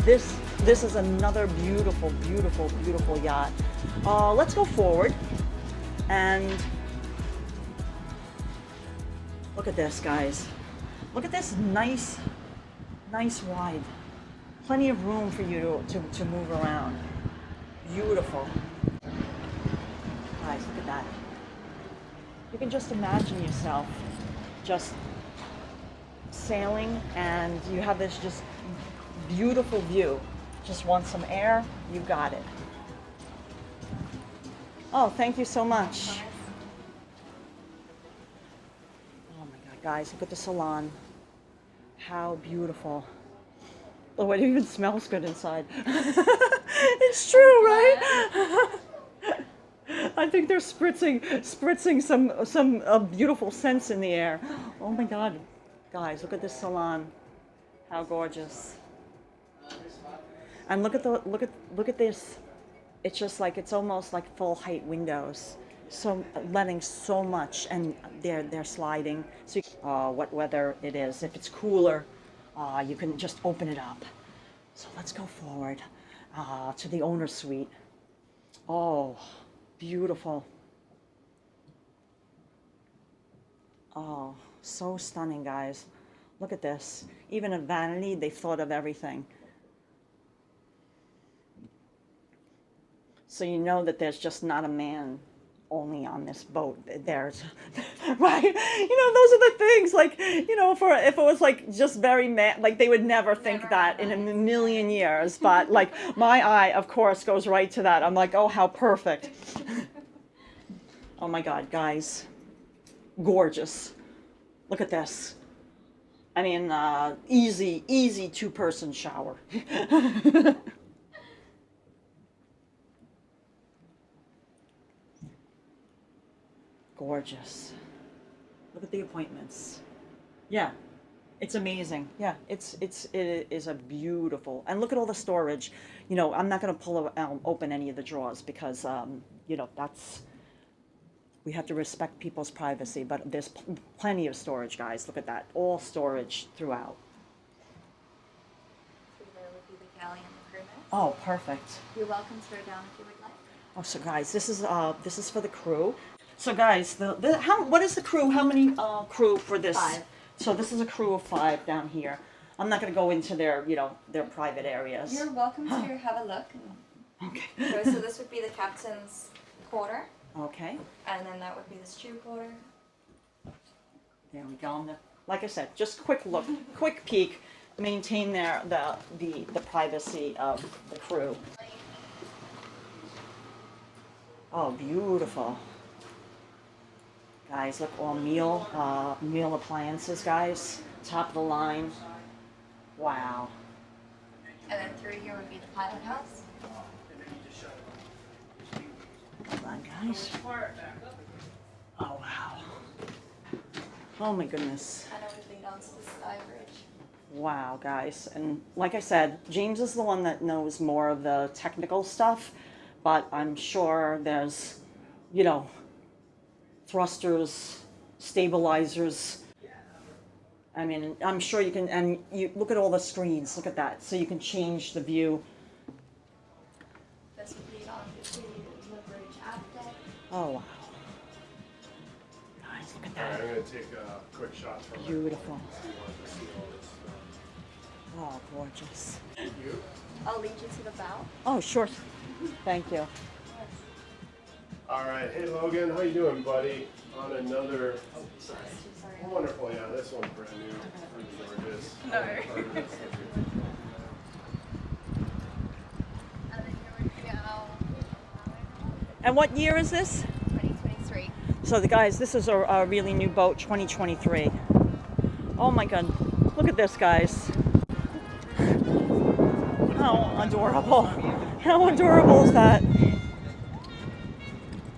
This is another beautiful, beautiful, beautiful yacht. Let's go forward and look at this, guys. Look at this nice wide. Plenty of room for you to move around. Beautiful. Guys, look at that. You can just imagine yourself just sailing and you have this just beautiful view. Just want some air? You got it. Oh, thank you so much. Oh my God, guys, look at the salon. How beautiful. Oh, it even smells good inside. It's true, right? I think they're spritzing some beautiful scents in the air. Oh my God, guys, look at this salon. How gorgeous. And look at this. It's just like, it's almost like full height windows. So letting so much, and they're sliding. So what weather it is. If it's cooler, you can just open it up. So let's go forward to the owner's suite. Oh, beautiful. Oh, so stunning, guys. Look at this. Even a vanity, they've thought of everything. So you know that there's just not a man only on this boat. There's, right? You know, those are the things, like, you know, if it was like just very like they would never think that in a million years. But like my eye, of course, goes right to that. I'm like, oh, how perfect. Oh my God, guys. Gorgeous. Look at this. I mean, easy two-person shower. Gorgeous. Look at the appointments. Yeah, it's amazing. Yeah, it is a beautiful, and look at all the storage. You know, I'm not going to open any of the drawers because, you know, we have to respect people's privacy, but there's plenty of storage, guys. Look at that. All storage throughout. So there would be the galley and the crew nest. Oh, perfect. You're welcome to go down if you would like. Oh, so guys, this is for the crew. So guys, what is the crew? How many crew for this? 5. So this is a crew of 5 down here. I'm not going to go into their, you know, their private areas. You're welcome to have a look. Okay. So this would be the captain's quarter. Okay. And then that would be the stew quarter. There we go. Like I said, just quick look, quick peek. Maintain the privacy of the crew. Oh, beautiful. Guys, look, all meal appliances, guys. Top of the line. Wow. And then through here would be the pilot house. Hold on, guys. Oh, wow. Oh, my goodness. And it would lead on to the sky bridge. Wow, guys. And like I said, James is the one that knows more of the technical stuff, but I'm sure there's, you know, thrusters, stabilizers. I mean, I'm sure you can, and you look at all the screens, look at that. So you can change the view. This would lead on to the bridge aft deck. Oh, wow. Guys, look at that. All right, I'm going to take a quick shot from Beautiful. Oh, gorgeous. you. I'll lead you to the bow. Oh, sure. Thank you. All right, hey Logan, how you doing, buddy? On another. Sorry. Wonderful, yeah. This one's brand new. Pretty gorgeous. No. And then here would be our And what year is this? 2023. So the guys, this is a really new boat, 2023. Oh my God, look at this, guys. How adorable. How adorable is that?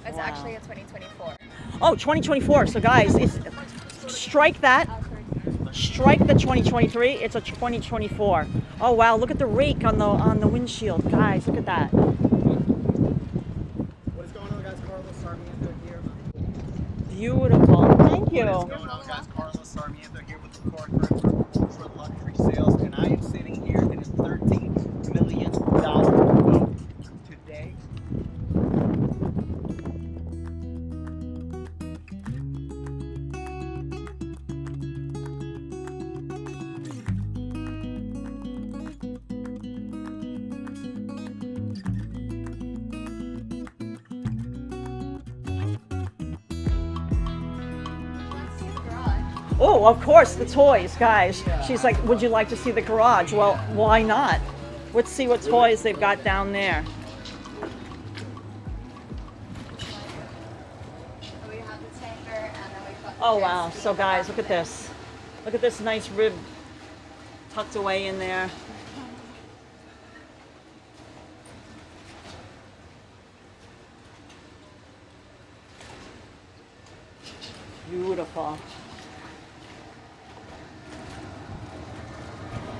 It's Wow. actually a 2024. Oh, 2024. So guys, strike that. Strike the 2023. It's a 2024. Oh wow, look at the rake on the windshield. Guys, look at that. What is going on, guys? Karla Sarmiento here. Beautiful. Thank you. What's going on, guys? Karla Sarmiento here with the Core Group for Ultra Luxury Sales, and I am sitting here in a 13 Oh, of course, the toys, guys. She's like, would you like to see the garage? Well, why not? Let's see what toys they've got down there. We have the tanker and then we've got the Oh, jet wow. ski So, in the guys, back look of at it. this. Look at this nice rib tucked away in there. Beautiful.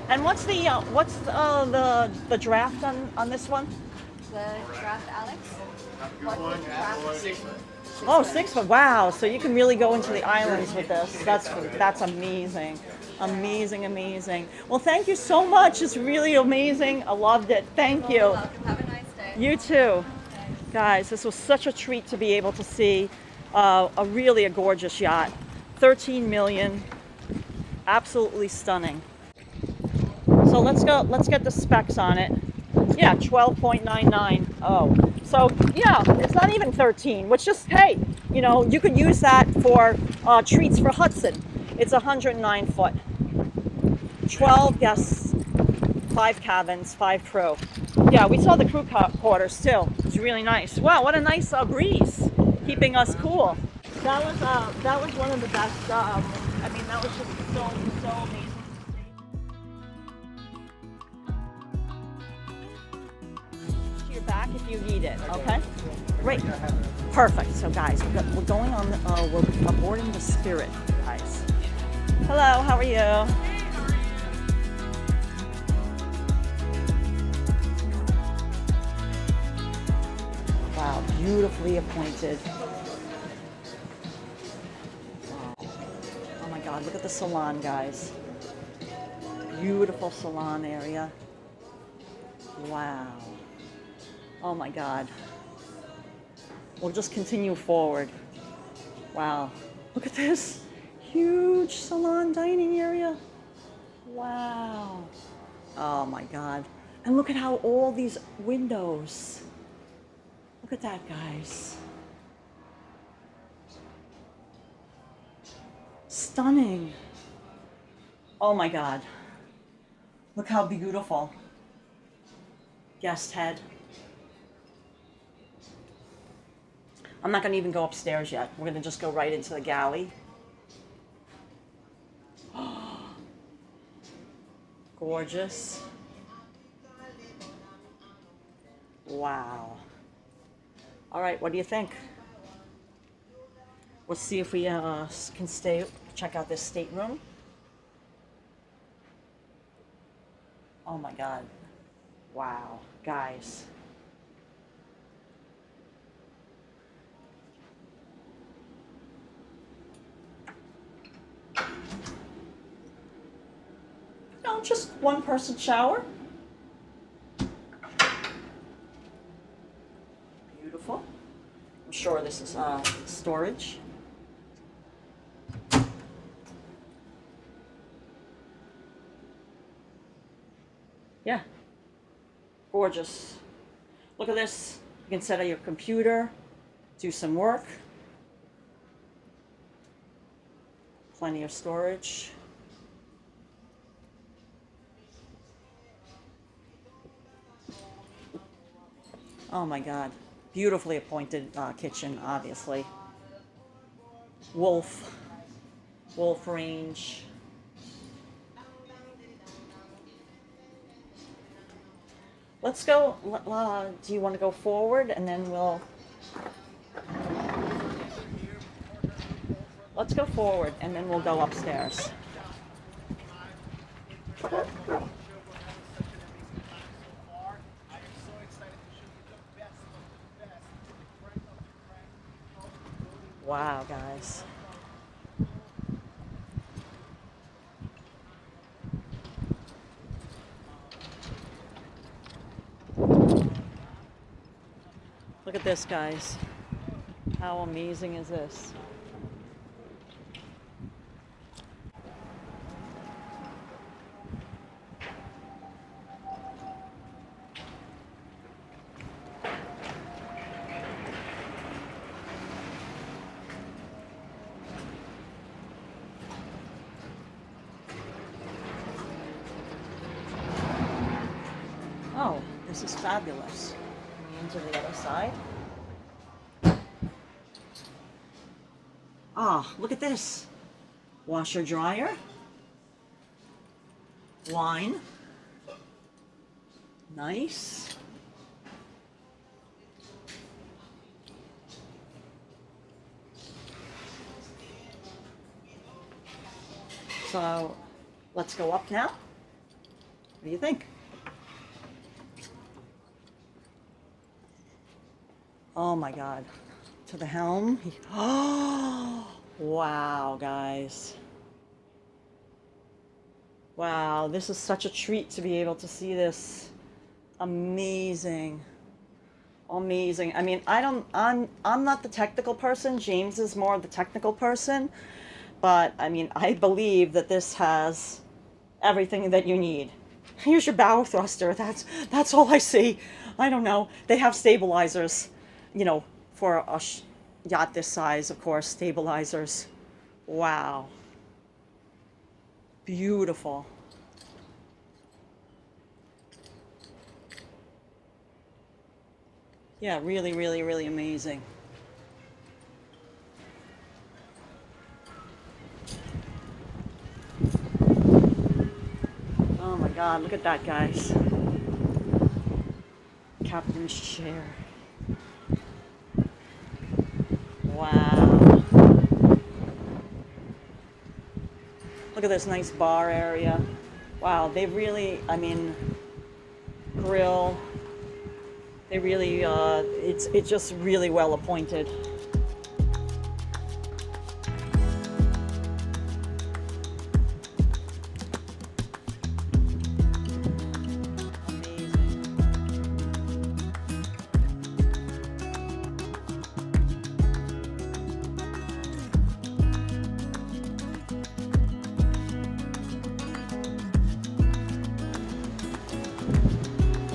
And what's the draft on this one? The draft Alex. Good one. Draft. 6 foot. Oh, 6 foot. Wow. So you can really go into the islands with this. That's amazing. Amazing, amazing. Well, thank you so much. It's really amazing. I loved it. Thank you. Welcome. Have a nice day. You too. Guys, this was such a treat to be able to see a really gorgeous yacht. 13 million. Absolutely stunning. So let's get the specs on it. Yeah, 12.99. Oh, so yeah, it's not even 13, which just, hey, you know, you could use that for treats for Hudson. It's 109 foot. 12 guests, 5 cabins, 5 crew. Yeah, we saw the crew quarters too. It's really nice. Wow, what a nice breeze, keeping us cool. That was one of the best. I mean, that was just so amazing. To your back if you need it. Okay. Great. Perfect. So guys, we're going on. We're aboarding the Spirit, guys. Hello. How are you? Wow, beautifully appointed. Wow. Oh my God, look at the salon, guys. Beautiful salon area. Wow. Oh my God. We'll just continue forward. Wow. Look at this. Huge salon dining area. Wow. Oh my God. And look at how all these windows. Look at that, guys. Stunning. Oh my God. Look how beautiful. Guest head. I'm not going to even go upstairs yet. We're going to just go right into the galley. Gorgeous. Wow. All right, what do you think? We'll see if we can check out this stateroom. Oh my God. Wow, guys. No, just one person shower. Beautiful. I'm sure this is storage. Yeah. Gorgeous. Look at this. You can set up your computer, do some work. Plenty of storage. Oh my God. Beautifully appointed kitchen, obviously. Wolf range. Let's go, do you want to go forward and then let's go forward and then we'll go upstairs. Wow, guys. Look at this, guys. How amazing is this? This is fabulous. Coming into the other side. Ah, look at this. Washer dryer. Wine. Nice. So let's go up now. What do you think? Oh my God. To the helm. Oh, wow, guys. Wow, this is such a treat to be able to see this. Amazing. Amazing. I mean, I'm not the technical person. James is more the technical person. But I mean, I believe that this has everything that you need. Here's your bow thruster. That's all I see. I don't know. They have stabilizers, you know, for a yacht this size, of course, stabilizers. Wow. Beautiful. Yeah, really, really, really amazing. Oh my God, look at that, guys. Captain's chair. Wow. Look at this nice bar area. Wow, they really, I mean, grill. They really, it's just really well appointed.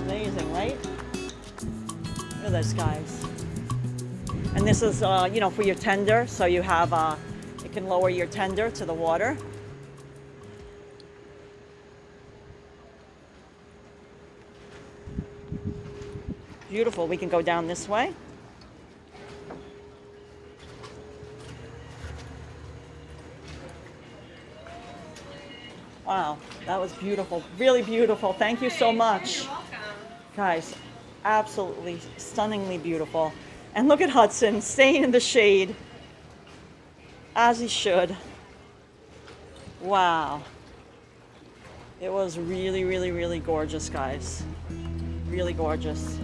Amazing, right? Look at those guys. And this is, you know, for your tender. So you have, you can lower your tender to the water. Beautiful. We can go down this way. Wow, that was beautiful. Really beautiful. Thank you so much. You're welcome. Guys, absolutely stunningly beautiful. And look at Hudson staying in the shade, as he should. Wow. It was really, really, really gorgeous, guys. Really gorgeous.